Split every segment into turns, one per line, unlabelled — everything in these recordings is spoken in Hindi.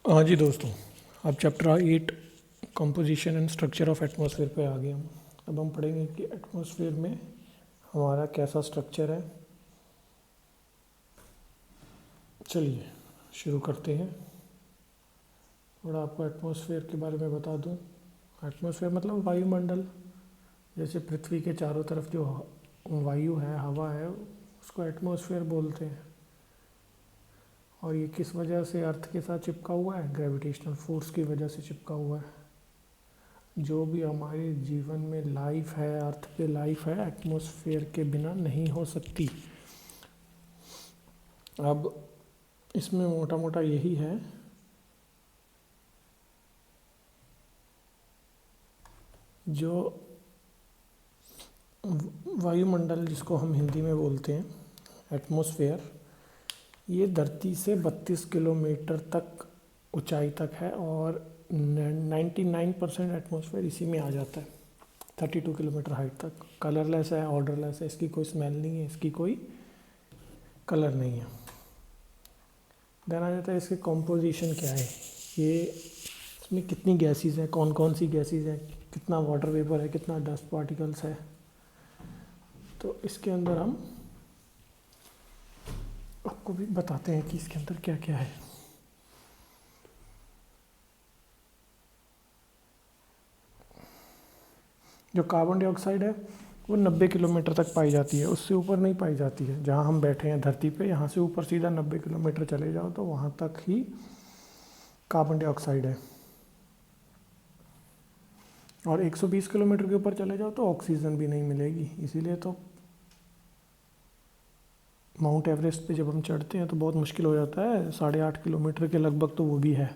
हाँ जी दोस्तों, अब chapter 8 composition and structure of atmosphere पे आ गए हम। अब हम पढ़ेंगे कि एटमॉस्फेयर में हमारा कैसा स्ट्रक्चर है। चलिए शुरू करते हैं। थोड़ा आपको एटमॉस्फेयर के बारे में बता दूं। एटमॉस्फेयर मतलब वायुमंडल। जैसे पृथ्वी के चारों तरफ जो वायु है, हवा है, उसको एटमॉस्फेयर बोलते हैं। और ये किस वजह से अर्थ के साथ चिपका हुआ है? ग्रेविटेशनल फोर्स की वजह से चिपका हुआ है। जो भी हमारे जीवन में लाइफ है, अर्थ पे लाइफ है, एटमॉस्फेयर के बिना नहीं हो सकती। अब इसमें मोटा मोटा यही है। जो वायुमंडल जिसको हम हिंदी में बोलते हैं एटमॉस्फेयर, ये धरती से 32 किलोमीटर तक ऊंचाई तक है और 99% एटमॉस्फेयर इसी में आ जाता है। 32 किलोमीटर हाइट तक कलरलेस है, ऑर्डरलेस है, इसकी कोई स्मेल नहीं है, इसकी कोई कलर नहीं है। देन आ जाता है इसके कॉम्पोजिशन क्या है, ये इसमें कितनी गैसेस हैं, कौन कौन सी गैसेस हैं, कितना वाटर वेपर है, कितना डस्ट पार्टिकल्स है। तो इसके अंदर हम आपको भी बताते हैं कि इसके अंदर क्या क्या है। जो कार्बन डाइऑक्साइड है वो 90 किलोमीटर तक पाई जाती है, उससे ऊपर नहीं पाई जाती है। जहाँ हम बैठे हैं धरती पे, यहाँ से ऊपर सीधा 90 किलोमीटर चले जाओ तो वहाँ तक ही कार्बन डाइऑक्साइड है। और 120 किलोमीटर के ऊपर चले जाओ तो ऑक्सीजन भी नहीं मिलेगी। इसीलिए तो माउंट एवरेस्ट पे जब हम चढ़ते हैं तो बहुत मुश्किल हो जाता है। 8.5 किलोमीटर के लगभग तो वो भी है।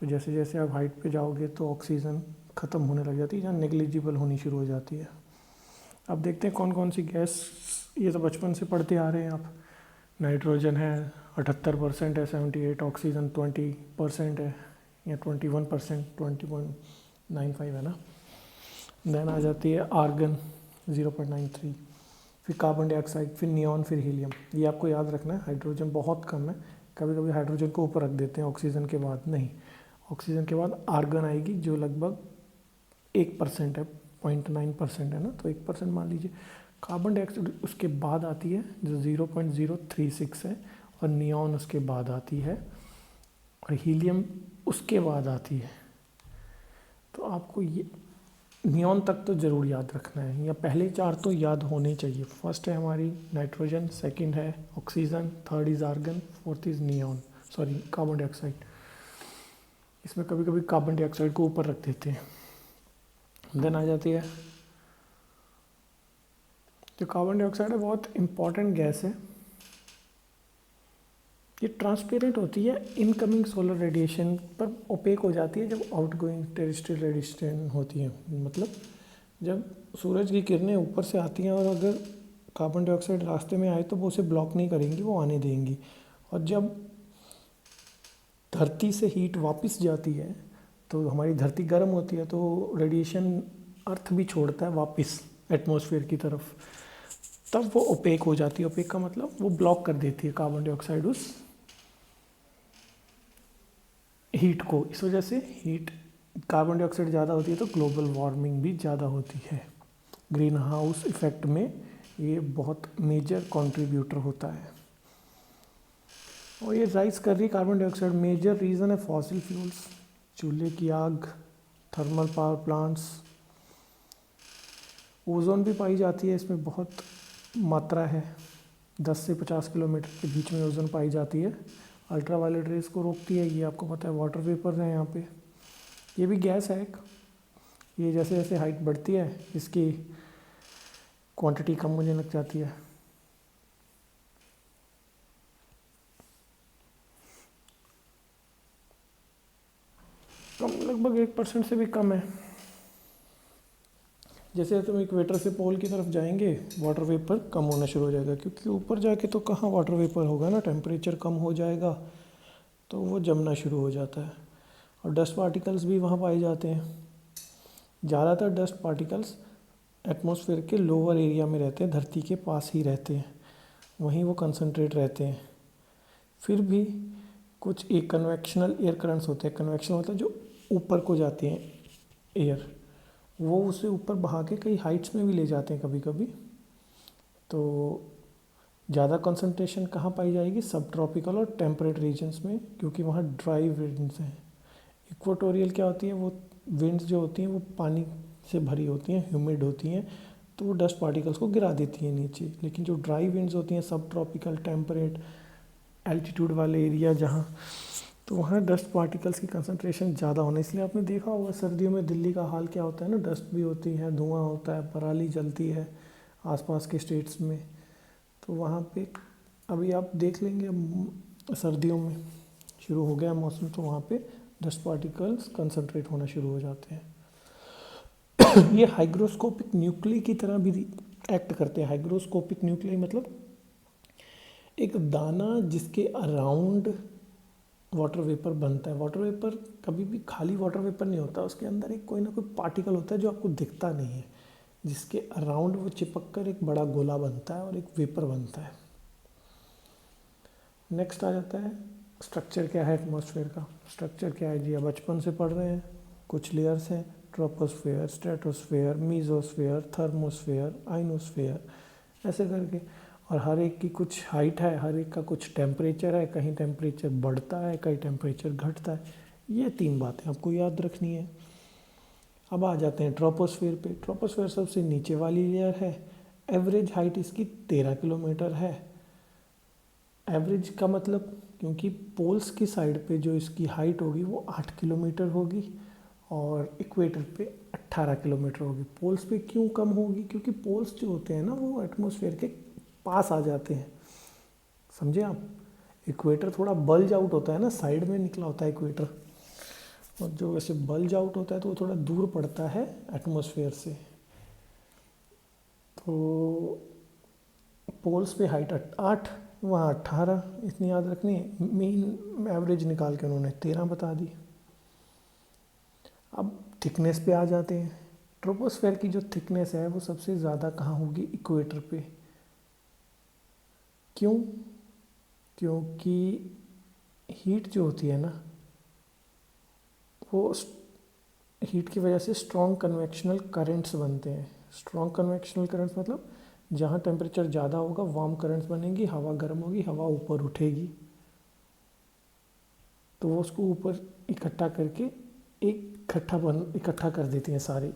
तो जैसे जैसे आप हाइट पे जाओगे तो ऑक्सीजन ख़त्म होने लग जाती है, या नेग्लिजिबल होनी शुरू हो जाती है। अब देखते हैं कौन कौन सी गैस, ये तो बचपन से पढ़ते आ रहे हैं आप। नाइट्रोजन है 78% है, 78, ऑक्सीजन 20% है, या 21%, 20.95 है ना। देन आ जाती है आर्गन 0.93, फिर कार्बन डाइऑक्साइड, फिर नियॉन, फिर हीलियम। ये आपको याद रखना है। हाइड्रोजन बहुत कम है, कभी कभी हाइड्रोजन को ऊपर रख देते हैं ऑक्सीजन के बाद, नहीं। ऑक्सीजन के बाद आर्गन आएगी जो लगभग 1% है, 0.9% है ना, तो 1% मान लीजिए। कार्बन डाइऑक्साइड उसके बाद आती है जो 0.036 है, और नियॉन उसके बाद आती है, और हीलियम उसके बाद आती है। तो आपको ये नियॉन तक तो ज़रूर याद रखना है, या पहले 4 तो याद होने चाहिए। फर्स्ट है हमारी नाइट्रोजन, सेकंड है oxygen, third is argon, fourth is neon, sorry carbon dioxide. इसमें कभी कभी कार्बन डाइऑक्साइड को ऊपर रख देते हैं। देन आ जाती है जो कार्बन डाइऑक्साइड है, बहुत इम्पॉर्टेंट गैस है। ये ट्रांसपेरेंट होती है इनकमिंग सोलर रेडिएशन पर, ओपेक हो जाती है जब आउटगोइंग टेरेस्ट्रियल रेडिएशन होती है। मतलब जब सूरज की किरणें ऊपर से आती हैं और अगर कार्बन डाइऑक्साइड रास्ते में आए तो वो उसे ब्लॉक नहीं करेंगी, वो आने देंगी। और जब धरती से हीट वापस जाती है तो हमारी धरती गर्म होती है, तो रेडिएशन अर्थ भी छोड़ता है वापस एटमॉस्फेयर की तरफ, तब वो ओपेक हो जाती है। ओपेक का मतलब वो ब्लॉक कर देती है कार्बन डाइऑक्साइड उस हीट को। इस वजह से हीट, कार्बन डाइऑक्साइड ज़्यादा होती है तो ग्लोबल वार्मिंग भी ज़्यादा होती है। ग्रीन हाउस इफेक्ट में ये बहुत मेजर कंट्रीब्यूटर होता है। और ये राइज कर रही कार्बन डाइऑक्साइड, मेजर रीज़न है फॉसिल फ्यूल्स, चूल्हे की आग, थर्मल पावर प्लांट्स। ओजोन भी पाई जाती है, इसमें बहुत मात्रा है, 10 से 50 किलोमीटर के बीच में ओजोन पाई जाती है। अल्ट्रावायलेट रेस को रोकती है, ये आपको पता है। वाटर वेपर है यहाँ पे, ये भी गैस है एक। ये जैसे जैसे हाइट बढ़ती है इसकी क्वांटिटी कम होने लग जाती है। कम, लगभग 1% से भी कम है। जैसे तुम इक्वेटर से पोल की तरफ जाएंगे वाटर वेपर कम होना शुरू हो जाएगा, क्योंकि ऊपर जाके तो कहाँ वाटर वेपर होगा ना, टेम्परेचर कम हो जाएगा तो वो जमना शुरू हो जाता है। और डस्ट पार्टिकल्स भी वहाँ पाए जाते हैं। ज़्यादातर डस्ट पार्टिकल्स एटमॉस्फेयर के लोअर एरिया में रहते हैं, धरती के पास ही रहते हैं, वहीं वो कंसंट्रेट रहते हैं। फिर भी कुछ एक कन्वेक्शनल एयर करंट्स होते हैं। कन्वेक्शनल मतलब जो ऊपर को जाते हैं एयर, वो उसे ऊपर बहा के कई हाइट्स में भी ले जाते हैं कभी कभी। तो ज़्यादा कंसंट्रेशन कहाँ पाई जाएगी? सब ट्रॉपिकल और टेम्परेट रीजन्स में, क्योंकि वहाँ ड्राई विंड्स हैं। इक्वाटोरियल क्या होती है? वो विंड्स जो होती हैं वो पानी से भरी होती हैं, ह्यूमिड होती हैं, तो वो डस्ट पार्टिकल्स को गिरा देती हैं नीचे। लेकिन जो ड्राई विंड्स होती हैं, सब ट्रॉपिकल, टेम्परेट, एल्टीट्यूड वाले एरिया जहाँ, तो वहाँ डस्ट पार्टिकल्स की कंसंट्रेशन ज़्यादा होना। इसलिए आपने देखा होगा सर्दियों में दिल्ली का हाल क्या होता है ना, डस्ट भी होती है, धुआं होता है, पराली जलती है आसपास के स्टेट्स में। तो वहाँ पे अभी आप देख लेंगे, सर्दियों में शुरू हो गया मौसम, तो वहाँ पे डस्ट पार्टिकल्स कंसंट्रेट होना शुरू हो जाते हैं। ये हाइग्रोस्कोपिक न्यूक्ली की तरह भी एक्ट करते हैं। हाइग्रोस्कोपिक न्यूक्ली मतलब एक दाना जिसके अराउंड वाटर वेपर बनता है। वाटर वेपर कभी भी खाली वाटर वेपर नहीं होता, उसके अंदर एक कोई ना कोई पार्टिकल होता है जो आपको दिखता नहीं है, जिसके अराउंड वो चिपक कर एक बड़ा गोला बनता है और एक वेपर बनता है। नेक्स्ट आ जाता है स्ट्रक्चर क्या है एटमॉस्फेयर का। स्ट्रक्चर क्या है जी? अब बचपन से पढ़ रहे हैं। कुछ लेयर्स हैं, troposphere, stratosphere, mesosphere, thermosphere, ionosphere, ऐसे करके। और हर एक की कुछ हाइट है, हर एक का कुछ टेम्परेचर है, कहीं टेम्परेचर बढ़ता है, कहीं टेम्परेचर घटता है। ये 3 बातें आपको याद रखनी है। अब आ जाते हैं ट्रोपोस्फेयर पे। ट्रोपोस्फेयर सबसे नीचे वाली लेयर है। एवरेज हाइट इसकी 13 किलोमीटर है। एवरेज का मतलब, क्योंकि पोल्स की साइड पे जो इसकी हाइट होगी वो 8 किलोमीटर होगी और इक्वेटर पे 18 किलोमीटर होगी। पोल्स पे क्यों कम होगी? क्योंकि पोल्स जो होते हैं ना वो एटमॉस्फेयर के पास आ जाते हैं, समझे आप। इक्वेटर थोड़ा बल्ज आउट होता है ना, साइड में निकला होता है इक्वेटर, और जो वैसे बल्ज आउट होता है तो वो थोड़ा दूर पड़ता है एटमॉस्फेयर से। तो पोल्स पे हाइट 8, वहाँ 18, इतनी याद रखनी है। मीन एवरेज निकाल के उन्होंने 13 बता दी। अब थिकनेस पे आ जाते हैं। ट्रोपोस्फेयर की जो थिकनेस है वो सबसे ज़्यादा कहाँ होगी? इक्वेटर पे। क्यों? क्योंकि हीट जो होती है ना, वो हीट की वजह से स्ट्रॉन्ग कन्वेक्शनल करंट्स बनते हैं। स्ट्रॉन्ग कन्वेक्शनल करंट्स मतलब जहाँ टेम्परेचर ज़्यादा होगा वार्म करंट्स बनेंगी, हवा गर्म होगी, हवा ऊपर उठेगी, तो वो उसको ऊपर इकट्ठा करके इकट्ठा कर देती हैं सारी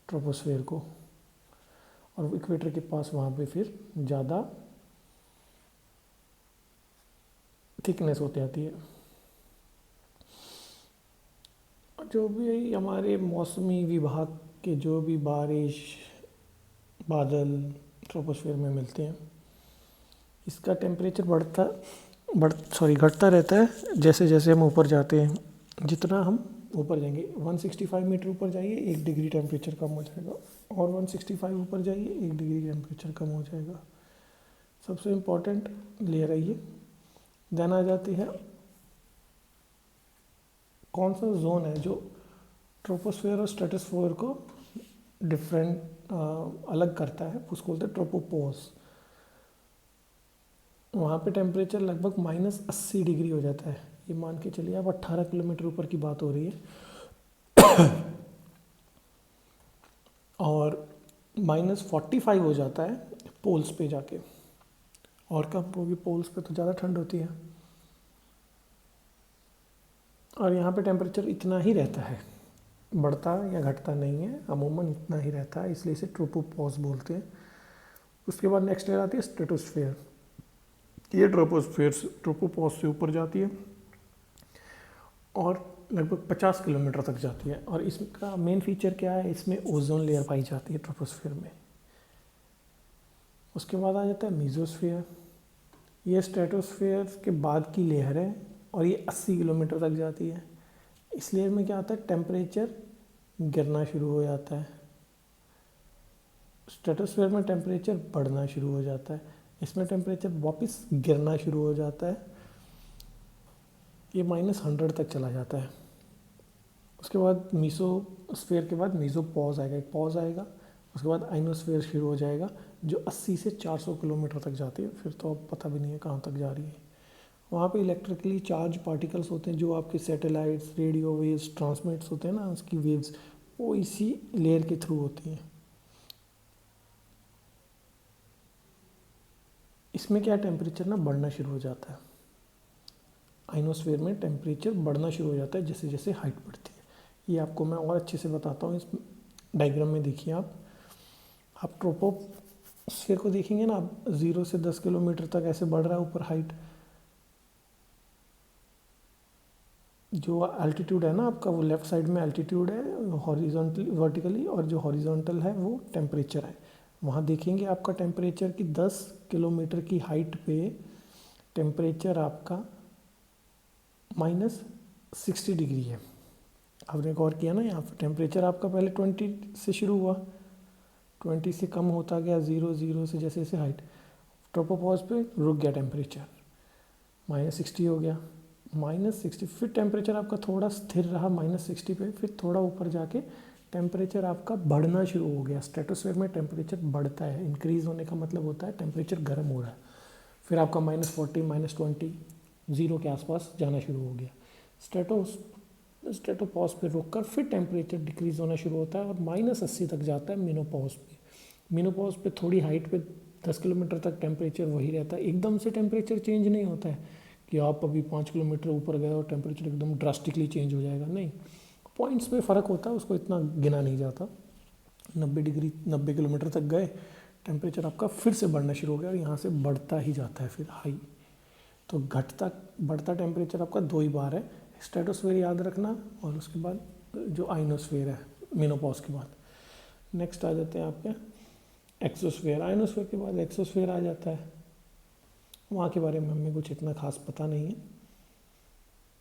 ट्रोपोस्फेयर को, और इक्वेटर के पास वहाँ पे फिर ज़्यादा थिकनेस होती आती है। जो भी हमारे मौसमी विभाग के जो भी बारिश, बादल ट्रोपोस्फेयर में मिलते हैं, इसका टेम्परेचर घटता रहता है जैसे जैसे हम ऊपर जाते हैं। जितना हम ऊपर जाएंगे, 165 मीटर ऊपर जाइए 1 डिग्री टेम्परेचर कम हो जाएगा, और 165 ऊपर जाइए 1 डिग्री टेम्परेचर कम हो जाएगा। सबसे इम्पोर्टेंट लेयर है ये। देन आ जाती है कौन सा जोन है जो ट्रोपोस्फेयर और स्ट्रेटोस्फेयर को अलग करता है, उसको बोलते हैं ट्रोपोपॉज। वहाँ पे टेम्परेचर लगभग -80 डिग्री हो जाता है। ये मान के चलिए अब 18 किलोमीटर ऊपर की बात हो रही है। और -45 हो जाता है पोल्स पे जाके, और कम होगी पोल्स पे तो ज़्यादा ठंड होती है। और यहाँ पे टेम्परेचर इतना ही रहता है, बढ़ता या घटता नहीं है, अमूमन इतना ही रहता है, इसलिए इसे ट्रोपोपॉज बोलते हैं। उसके बाद नेक्स्ट लेयर आती है स्ट्रेटोस्फेयर। ये ट्रोपोपॉज से ऊपर जाती है और लगभग 50 किलोमीटर तक जाती है। और इसका मेन फीचर क्या है? इसमें ओजोन लेयर पाई जाती है ट्रोपोस्फेयर में। उसके बाद आ जाता है मीजोस्फेयर। ये स्ट्रेटोस्फेयर के बाद की लेयर है और ये 80 किलोमीटर तक जाती है। इस लेयर में क्या होता है? टेम्परेचर गिरना शुरू हो जाता है। स्ट्रेटोस्फेयर में टेम्परेचर बढ़ना शुरू हो जाता है, इसमें टेम्परेचर वापस गिरना शुरू हो जाता है। ये -100 तक चला जाता है। उसके बाद मीसोस्फेयर के बाद मीजोपॉज आएगा, एक पॉज आएगा। उसके बाद आइनोस्फेयर शुरू हो जाएगा जो 80 से 400 किलोमीटर तक जाती है, फिर तो अब पता भी नहीं है कहाँ तक जा रही है। वहाँ पे इलेक्ट्रिकली चार्ज पार्टिकल्स होते हैं जो आपके सैटेलाइट्स, रेडियो वेव्स, ट्रांसमिट्स होते हैं ना, उसकी वेव्स वो इसी लेयर के थ्रू होती हैं। इसमें क्या टेम्परेचर ना बढ़ना शुरू हो जाता है, आइनोस्फीयर में टेम्परेचर बढ़ना शुरू हो जाता है जैसे जैसे हाइट बढ़ती है। ये आपको मैं और अच्छे से बताता हूँ। इस डायग्राम में देखिए आप ट्रोपोस्फीयर को देखेंगे ना, आप 0 से 10 किलोमीटर तक ऐसे बढ़ रहा है ऊपर हाइट। जो एल्टीट्यूड है ना आपका, वो लेफ्ट साइड में एल्टीट्यूड है हॉरिजॉन्टली वर्टिकली, और जो हॉरिजॉन्टल है वो टेम्परेचर है। वहाँ देखेंगे आपका टेम्परेचर की 10 किलोमीटर की हाइट पे टेम्परेचर आपका -60 डिग्री है। आपने गौर किया ना, यहाँ पर टेम्परेचर आपका पहले 20 से शुरू हुआ, 20 से कम होता गया, 0 0 से जैसे जैसे हाइट, ट्रोपोपॉज पे रुक गया टेम्परेचर, -60 हो गया, -60, फिर टेम्परेचर आपका थोड़ा स्थिर रहा -60 पे, फिर थोड़ा ऊपर जाके टेम्परेचर आपका बढ़ना शुरू हो गया। स्ट्रेटोस्फीयर में टेम्परेचर बढ़ता है, इंक्रीज होने का मतलब होता है टेम्परेचर गर्म हो रहा है। फिर आपका -40, -20, 0 के आसपास जाना शुरू हो गया। स्ट्रेटोपॉज पे रुक कर फिर टेम्परेचर डिक्रीज होना शुरू होता है और -80 तक जाता है मेनोपॉज पे। मेनोपॉज पे थोड़ी हाइट पे 10 किलोमीटर तक टेम्परेचर वही रहता है, एकदम से टेम्परेचर चेंज नहीं होता है कि आप अभी 5 किलोमीटर ऊपर गए और टेम्परेचर एकदम ड्रास्टिकली चेंज हो जाएगा, नहीं। पॉइंट्स पे फ़र्क होता है, उसको इतना गिना नहीं जाता। 90 किलोमीटर तक गए, टेम्परेचर आपका फिर से बढ़ना शुरू हो गया और यहाँ से बढ़ता ही जाता है फिर हाई। तो घटता बढ़ता टेम्परेचर आपका 2 ही बार है, स्ट्रेटोस्फीयर याद रखना और उसके बाद जो आइनोस्फीयर है मेनोपॉज के बाद। नेक्स्ट आ जाते हैं आपके एक्सोस्फीयर। आइनोस्फीयर के बाद एक्सोस्फीयर आ जाता है, वहाँ के बारे में हमें कुछ इतना खास पता नहीं है।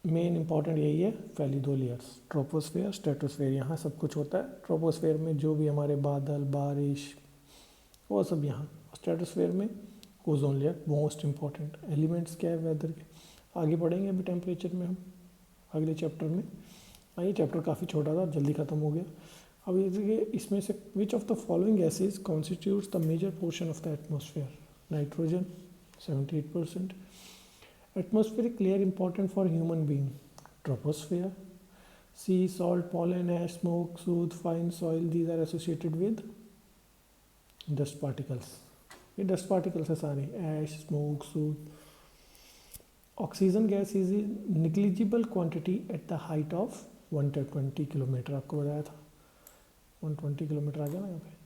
मेन इंपॉर्टेंट यही है, पहली 2 लेयर्स ट्रोपोस्फीयर स्ट्रेटोस्फीयर, यहाँ सब कुछ होता है। ट्रोपोस्फीयर में जो भी हमारे बादल, बारिश, वो सब यहाँ। स्ट्रेटोस्फीयर में ozone layer most important. Elements क्या है वेदर के, आगे बढ़ेंगे अभी टेम्परेचर में हम अगले चैप्टर में। ये चैप्टर काफ़ी छोटा था, जल्दी ख़त्म हो गया। अब ये देखिए, इसमें से which of the following gases constitutes the major portion of the atmosphere. Nitrogen 78%, atmospheric layer important for human being, troposphere. Sea, salt, pollen, ash, smoke, soot, fine soil, these are associated with dust particles. ये dust particles है सारे, ash, smoke, soot. Oxygen gas is a negligible quantity at the height of 120 kilometre, आपको बताया था 120 किलोमीटर आ गया ना यहाँ पे।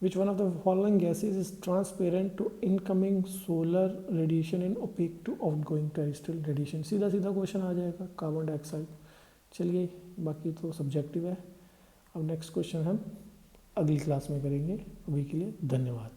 Which one of the following gases is transparent to incoming solar radiation and opaque to outgoing terrestrial radiation? सीधा सीधा क्वेश्चन आ जाएगा, कार्बन डाइऑक्साइड। चलिए, बाकी तो सब्जेक्टिव है। अब नेक्स्ट क्वेश्चन हम अगली क्लास में करेंगे। अभी के लिए धन्यवाद।